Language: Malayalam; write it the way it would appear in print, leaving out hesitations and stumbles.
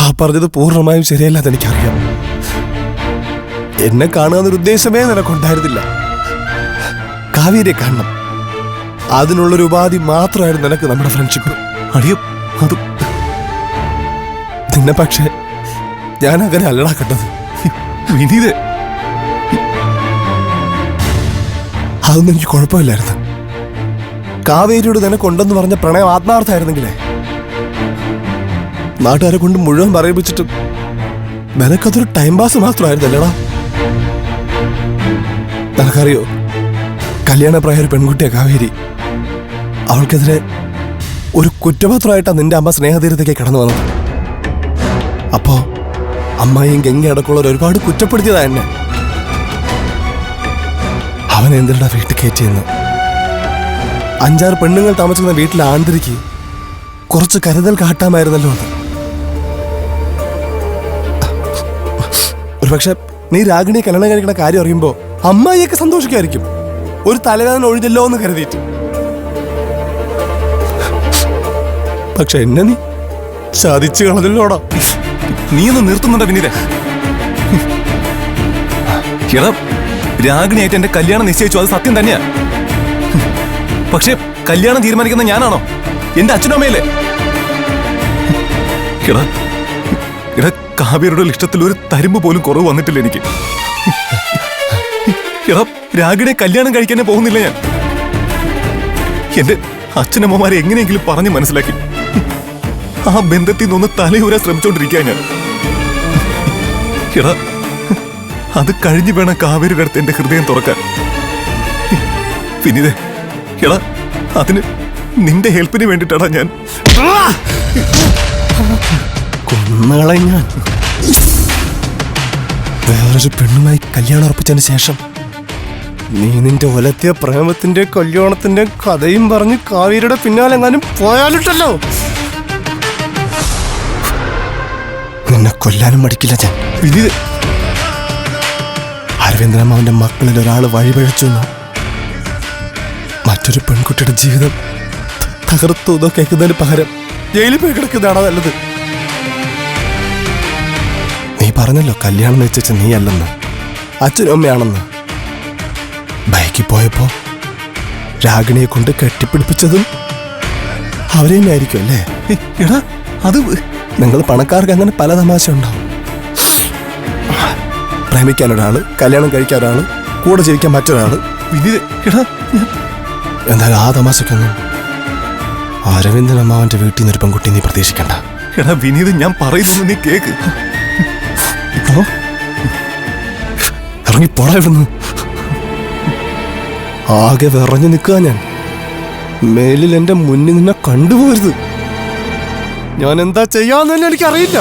ആ പറഞ്ഞത് പൂർണ്ണമായും ശരിയല്ലാതെ എനിക്കറിയാം. എന്നെ കാണുന്നൊരു ഉദ്ദേശമേ നിനക്കുണ്ടായിരുന്നില്ല. കാവേരിയെ കാണണം, അതിനുള്ളൊരു ഉപാധി മാത്രമായിരുന്നു നിനക്ക് നമ്മുടെ ഫ്രണ്ട്ഷിപ്പ്. അടിയോ അത് നിന്നെ പക്ഷേ ഞാൻ അങ്ങനെ അല്ലടാ കണ്ടത്. വിനീത്, അതൊന്നും എനിക്ക് കുഴപ്പമില്ലായിരുന്നു. കാവേരിയോട് നിനക്കുണ്ടെന്ന് പറഞ്ഞ പ്രണയം ആത്മാർത്ഥമായിരുന്നെങ്കിലേ നാട്ടുകാരെ കൊണ്ട് മുഴുവൻ പറയിപ്പിച്ചിട്ടും നിനക്കതൊരു ടൈം പാസ് മാത്രമായിരുന്നല്ലേടാ. നിനക്കറിയോ, കല്യാണപ്രായ ഒരു പെൺകുട്ടിയെ കാവേരി. അവൾക്കെതിരെ ഒരു കുറ്റപത്രമായിട്ടാണ് നിന്റെ അമ്മ സ്നേഹതീരത്തേക്ക് കടന്നു വന്നത്. അപ്പോ അമ്മയും ഗംഗ അടക്കമുള്ളവർ ഒരുപാട് കുറ്റപ്പെടുത്തിയതാ എന്നെ. അവൻ എന്തിനാ വീട്ടിൽ കയറ്റിയെന്ന്. 5-6 പെണ്ണുങ്ങൾ താമസിക്കുന്ന വീട്ടിലെ ആന്തരിക്ക് കുറച്ച് കരുതൽ കാട്ടാമായിരുന്നല്ലോ അത്. ഒരുപക്ഷെ നീ രാഗിണിയെ കല്യാണം കഴിക്കുന്ന കാര്യം അറിയുമ്പോ അമ്മായിയൊക്കെ സന്തോഷിക്കായിരിക്കും, ഒരു തലവേദന ഒഴിഞ്ഞല്ലോ എന്ന് കരുതിയിട്ട്. പക്ഷെ എന്നെ നീ ചതിച്ചു കളഞ്ഞല്ലോടാ. നീ ഒന്ന് നിർത്തുന്നുണ്ടോ വിനീത്? എടാ, രാഗിണിയായിട്ട് എന്റെ കല്യാണം നിശ്ചയിച്ചു, അത് സത്യം തന്നെയാ. പക്ഷെ കല്യാണം തീരുമാനിക്കുന്ന ഞാനാണോ? എന്റെ അച്ഛനും അമ്മയല്ലേ? എടാ എടാ, കാവ്യരുടെ ഇഷ്ടത്തിൽ ഒരു തരുമ്പ് പോലും കുറവ് വന്നിട്ടില്ല എനിക്ക്. എടാ, രാഗിണിയെ കല്യാണം കഴിക്കാനേ പോകുന്നില്ല ഞാൻ. എന്റെ അച്ഛനമ്മമാരെ എങ്ങനെയെങ്കിലും പറഞ്ഞ് മനസ്സിലാക്കി ആ ബന്ധത്തിൽ നിന്നൊന്ന് തലയൂരാൻ ശ്രമിച്ചോണ്ടിരിക്കുക ഞാൻ. എടാ, അത് കഴിഞ്ഞു വേണം കാവേരിയുടെ അടുത്ത് എന്റെ ഹൃദയം തുറക്കാൻ. വിനീതേ, എടാ, അതിന് നിന്റെ ഹെൽപ്പിന് വേണ്ടിട്ടാടാ ഞാൻ. കൊന്നുകളെ ഞാൻ. വേറൊരു പെണ്ണുമായി കല്യാണം ഉറപ്പിച്ചതിന് ശേഷം നീ നിന്റെ ഒലത്തിയ പ്രേമത്തിന്റെ കല്യാണത്തിന്റെ കഥയും പറഞ്ഞ് കാവേരിയുടെ പിന്നാലെ എങ്ങാനും പോയാലിട്ടല്ലോ, നിന്നെ കൊല്ലാനും മടിക്കില്ല ഞാൻ. വിനീത്, അരവിന്ദനമ്മാവന്റെ മക്കളിൽ ഒരാൾ വഴിപഴച്ചു എന്ന് മറ്റൊരു പെൺകുട്ടിയുടെ ജീവിതം തകർത്തു എന്നോ കേൾക്കുന്നതിന് പകരം ജയിലിൽ പോയി കിടക്കുന്നതാണോ നല്ലത്? നീ പറഞ്ഞല്ലോ കല്യാണം നിശ്ചയിച്ച നീ അല്ലെന്ന്, അച്ഛനും അമ്മയാണെന്ന്. ബൈക്കിൽ പോയപ്പോ രാഗിണിയെ കൊണ്ട് കെട്ടിപ്പിടിപ്പിച്ചതും അവരെ തന്നെ ആയിരിക്കും അല്ലേ? എടാ, അത് നിങ്ങൾ പണക്കാർക്ക് അങ്ങനെ പല തമാശ ഉണ്ടാവും. പ്രേമിക്കാൻ ഒരാള്, കല്യാണം കഴിക്കാൻ ഒരാള്, കൂടെ ജീവിക്കാൻ മറ്റൊരാള്. വിനീത്, എടാ, എന്നാലും ആ തമാശക്കൊന്നും അരവിന്ദനമ്മാവന്റെ വീട്ടിൽ നിന്നൊരു പെൺകുട്ടി നീ പ്രതീക്ഷിക്കണ്ട. എടാ വിനീത്, ഞാൻ പറയുന്നത് നീ കേക്ക്. ഇറങ്ങി പോടാ ഇവിടുന്ന്. ആകെ വിറഞ്ഞു നിൽക്കുക ഞാൻ. മേലിൽ എന്റെ മുന്നിൽ നിന്നെ കണ്ടുപോകരുത്. ഞാൻ എന്താ ചെയ്യാന്ന് തന്നെ എനിക്കറിയില്ല.